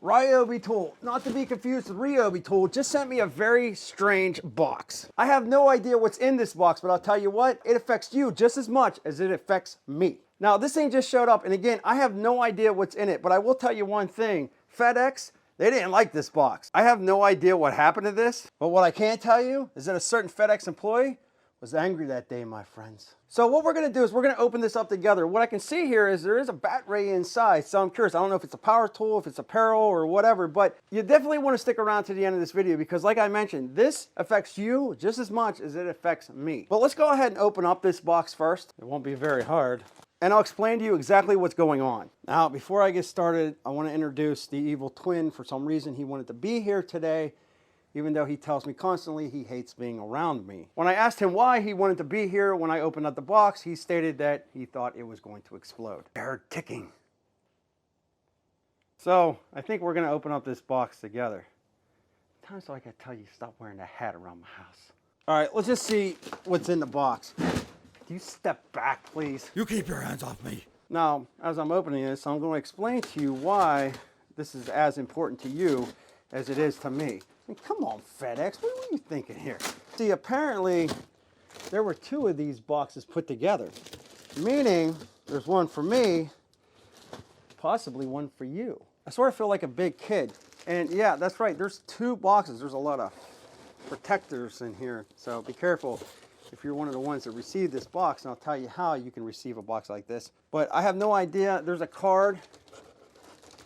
Ryobi Tool, not to be confused with Ryobi Tool, just sent me a very strange box. I have no idea what's in this box, but I'll tell you what, it affects you just as much as it affects me. Now, this thing just showed up, and again, I have no idea what's in it, but I will tell you one thing. FedEx, they didn't like this box. I have no idea what happened to this, but what I can tell you is that a certain FedEx employee was angry that day, my friends. So what we're gonna do is we're gonna open this up together. What I can see here is there is a battery inside, so I'm curious. I don't know if it's a power tool, if it's a peril or whatever, but you definitely wanna stick around to the end of this video because like I mentioned, this affects you just as much as it affects me. But let's go ahead and open up this box first. It won't be very hard. And I'll explain to you exactly what's going on. Now, before I get started, I wanna introduce the evil twin. For some reason, he wanted to be here today, even though he tells me constantly he hates being around me. When I asked him why he wanted to be here when I opened up the box, he stated that he thought it was going to explode. I heard ticking. So, I think we're gonna open up this box together. Times do I gotta tell you stop wearing that hat around my house? All right, let's just see what's in the box. Could you step back, please? You keep your hands off me. Now, as I'm opening this, I'm going to explain to you why this is as important to you as it is to me. I mean, come on, FedEx, what were you thinking here? See, apparently, there were two of these boxes put together, meaning there's one for me, possibly one for you. I sort of feel like a big kid. And yeah, that's right, there's two boxes. There's a lot of protectors in here, so be careful if you're one of the ones that received this box, and I'll tell you how you can receive a box like this. But I have no idea. There's a card.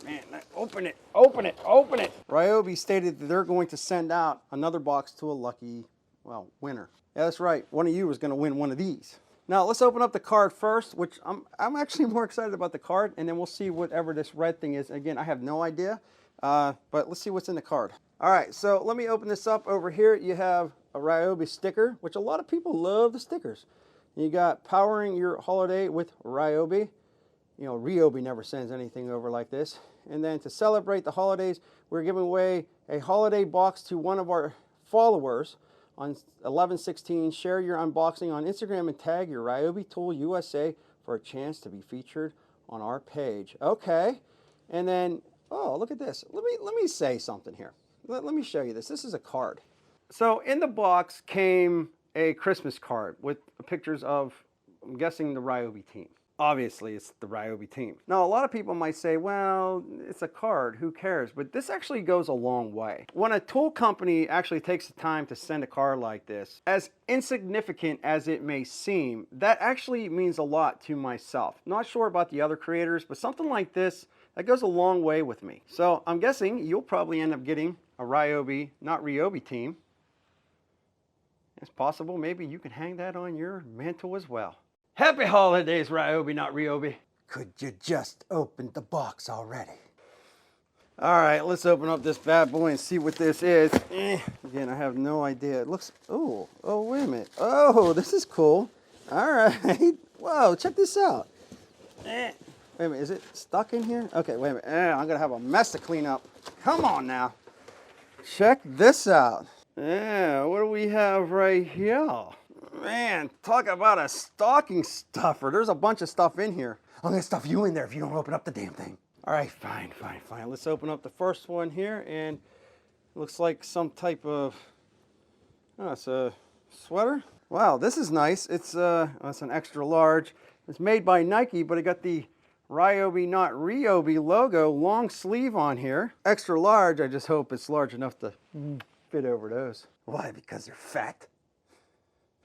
Man, open it, open it, open it. Ryobi stated that they're going to send out another box to a lucky, well, winner. Yeah, that's right. One of you is going to win one of these. Now, let's open up the card first, which I'm actually more excited about the card, and then we'll see whatever this red thing is. Again, I have no idea, but let's see what's in the card. All right, so let me open this up. Over here, you have a Ryobi sticker, which a lot of people love the stickers. You got powering your holiday with Ryobi. You know, Ryobi never sends anything over like this. And then to celebrate the holidays, we're giving away a holiday box to one of our followers on 11/16. Share your unboxing on Instagram and tag your Ryobi Tool USA for a chance to be featured on our page. Okay, and then, oh, look at this. Let me say something here. Let me show you this. This is a card. So in the box came a Christmas card with pictures of, I'm guessing, the Ryobi team. Obviously, it's the Ryobi team. Now, a lot of people might say, well, it's a card, who cares? But this actually goes a long way. When a tool company actually takes the time to send a card like this, as insignificant as it may seem, that actually means a lot to myself. Not sure about the other creators, but something like this, that goes a long way with me. So I'm guessing you'll probably end up getting a Ryobi, not Ryobi team. It's possible maybe you can hang that on your mantle as well. Happy holidays, Ryobi, not Ryobi. Could you just open the box already? All right, let's open up this bad boy and see what this is. Again, I have no idea. It looks, oh, wait a minute. Oh, this is cool. All right. Whoa, check this out. Wait a minute, is it stuck in here? Okay, wait a minute. I'm gonna have a mess to clean up. Come on now. Check this out. Yeah, what do we have right here? Man, talk about a stocking stuffer. There's a bunch of stuff in here. I'm gonna stuff you in there if you don't open up the damn thing. All right, fine. Let's open up the first one here, and it looks like some type of, oh, it's a sweater. Wow, this is nice. It's an extra large. It's made by Nike, but it got the Ryobi, not Ryobi logo, long sleeve on here. Extra large, I just hope it's large enough to fit over those. Why? Because they're fat.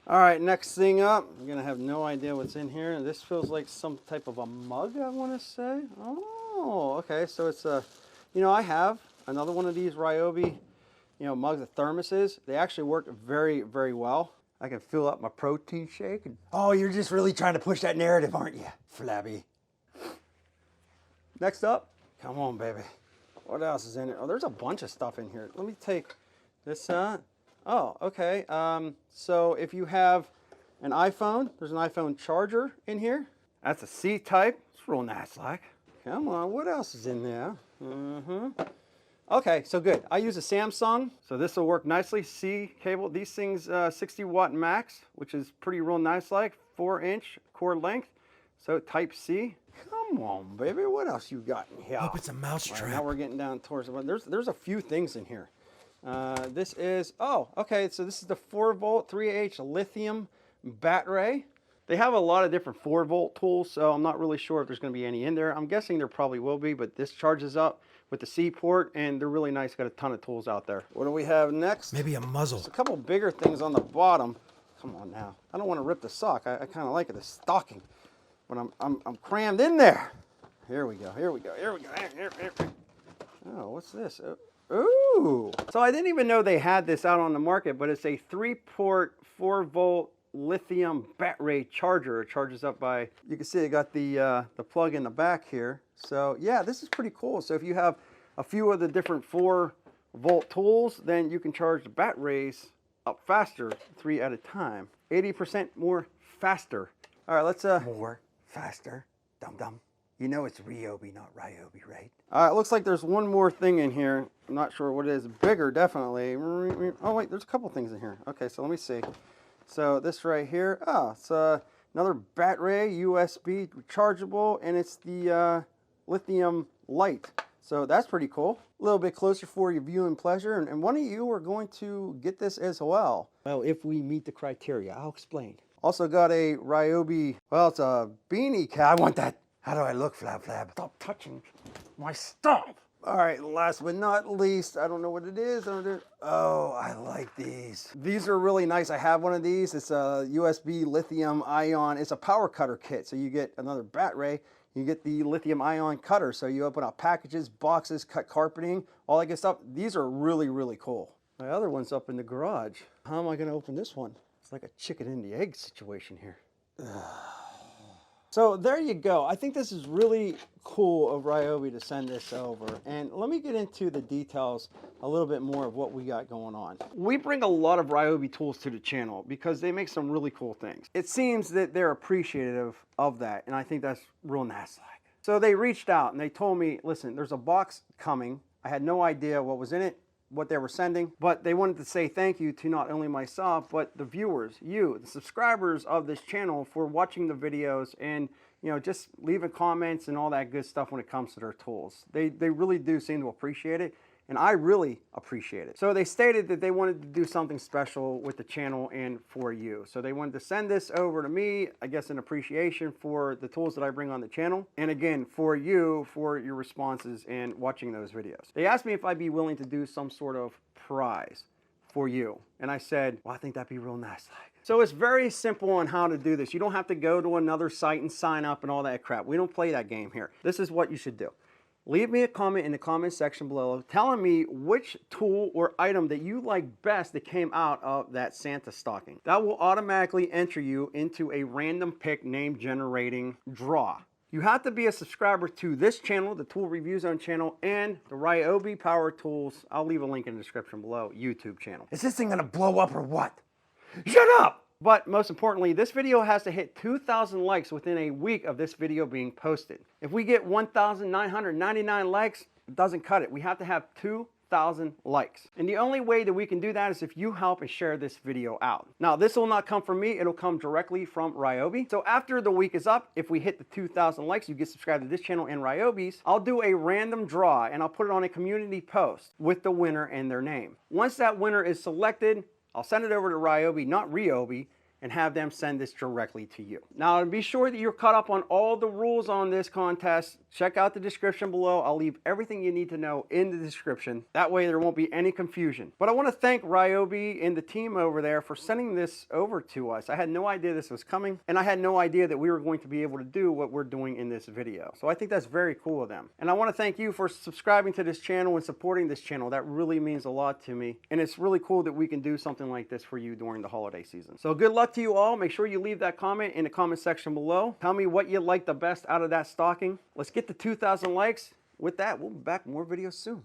All right, next thing up, I'm gonna have no idea what's in here. This feels like some type of a mug, I wanna say. Oh, okay, so it's a, you know, I have another one of these Ryobi, you know, mugs, the thermoses. They actually work very, very well. I can fill up my protein shake. Oh, you're just really trying to push that narrative, aren't you, Flabby? Next up, come on, baby. What else is in it? Oh, there's a bunch of stuff in here. Let me take this out. Oh, okay. So if you have an iPhone, there's an iPhone charger in here. That's a C-type. It's real nice like. Come on, what else is in there? Okay, so good. I use a Samsung, so this will work nicely. C cable. These things 60 watt max, which is pretty real nice like. 4-inch cord length. So type C. Come Come on, baby. What else you got in here? Hope it's a mousetrap. Right, now we're getting down towards the. There's a few things in here. This is okay. So this is the 4-volt 3H lithium battery. They have a lot of different 4-volt tools, so I'm not really sure if there's going to be any in there. I'm guessing there probably will be, but this charges up with the C port, and they're really nice. Got a ton of tools out there. What do we have next? Maybe a muzzle. There's a couple bigger things on the bottom. Come on now. I don't want to rip the sock. I kind of like it, the stocking. But I'm crammed in there. Here we go. Here we go. Here we go. Here. Oh, what's this? Ooh. So I didn't even know they had this out on the market, but it's a 3-port 4-volt lithium battery charger. It charges up by, you can see it got the plug in the back here. So yeah, this is pretty cool. So if you have a few of the different 4-volt tools, then you can charge the batteries up faster, 3 at a time. 80% more faster. All right, let's More faster. Dum-dum. You know it's Ryobi, not Ryobi, right? All right, looks like there's one more thing in here. I'm not sure what it is. Bigger, definitely. Oh wait, there's a couple things in here. Okay, so let me see. So this right here, it's another battery, USB rechargeable, and it's the lithium light. So that's pretty cool. A little bit closer for your viewing pleasure, and one of you are going to get this as well. Well, if we meet the criteria, I'll explain. Also got a Ryobi, well, it's a beanie cap. I want that. How do I look, Flab Flab? Stop touching my stuff. All right, last but not least, I don't know what it is. Oh, I like these. These are really nice. I have one of these. It's a USB lithium ion. It's a power cutter kit. So you get another battery. You get the lithium ion cutter. So you open up packages, boxes, cut carpeting, all that good stuff. These are really, really cool. My other one's up in the garage. How am I going to open this one? It's like a chicken and the egg situation here. So there you go. I think this is really cool of Ryobi to send this over. And let me get into the details a little bit more of what we got going on. We bring a lot of Ryobi tools to the channel because they make some really cool things. It seems that they're appreciative of that, and I think that's real nice-like. So they reached out and they told me, listen, there's a box coming. I had no idea what was in it, what they were sending, but they wanted to say thank you to not only myself, but the viewers, you, the subscribers of this channel, for watching the videos and, you know, just leaving comments and all that good stuff when it comes to their tools. They really do seem to appreciate it, and I really appreciate it. So they stated that they wanted to do something special with the channel and for you. So they wanted to send this over to me, I guess in appreciation for the tools that I bring on the channel. And again, for you, for your responses and watching those videos. They asked me if I'd be willing to do some sort of prize for you. And I said, well, I think that'd be real nice. So it's very simple on how to do this. You don't have to go to another site and sign up and all that crap. We don't play that game here. This is what you should do. Leave me a comment in the comment section below telling me which tool or item that you like best that came out of that Santa stocking. That will automatically enter you into a random pick name generating draw. You have to be a subscriber to this channel, the Tool Review Zone channel, and the Ryobi Power Tools, I'll leave a link in the description below, YouTube channel. Is this thing gonna blow up or what? Shut up! But most importantly, this video has to hit 2,000 likes within a week of this video being posted. If we get 1,999 likes, it doesn't cut it. We have to have 2,000 likes. And the only way that we can do that is if you help and share this video out. Now, this will not come from me. It'll come directly from Ryobi. So after the week is up, if we hit the 2,000 likes, you get subscribed to this channel and Ryobi's, I'll do a random draw and I'll put it on a community post with the winner and their name. Once that winner is selected, I'll send it over to Ryobi, not Ryobi, and have them send this directly to you. Now, be sure that you're caught up on all the rules on this contest. Check out the description below. I'll leave everything you need to know in the description. That way there won't be any confusion. But I want to thank Ryobi and the team over there for sending this over to us. I had no idea this was coming, and I had no idea that we were going to be able to do what we're doing in this video. So I think that's very cool of them. And I want to thank you for subscribing to this channel and supporting this channel. That really means a lot to me. And it's really cool that we can do something like this for you during the holiday season. So good luck to you all. Make sure you leave that comment in the comment section below. Tell me what you like the best out of that stocking. Let's get to 2,000 likes. With that, we'll be back with more videos soon.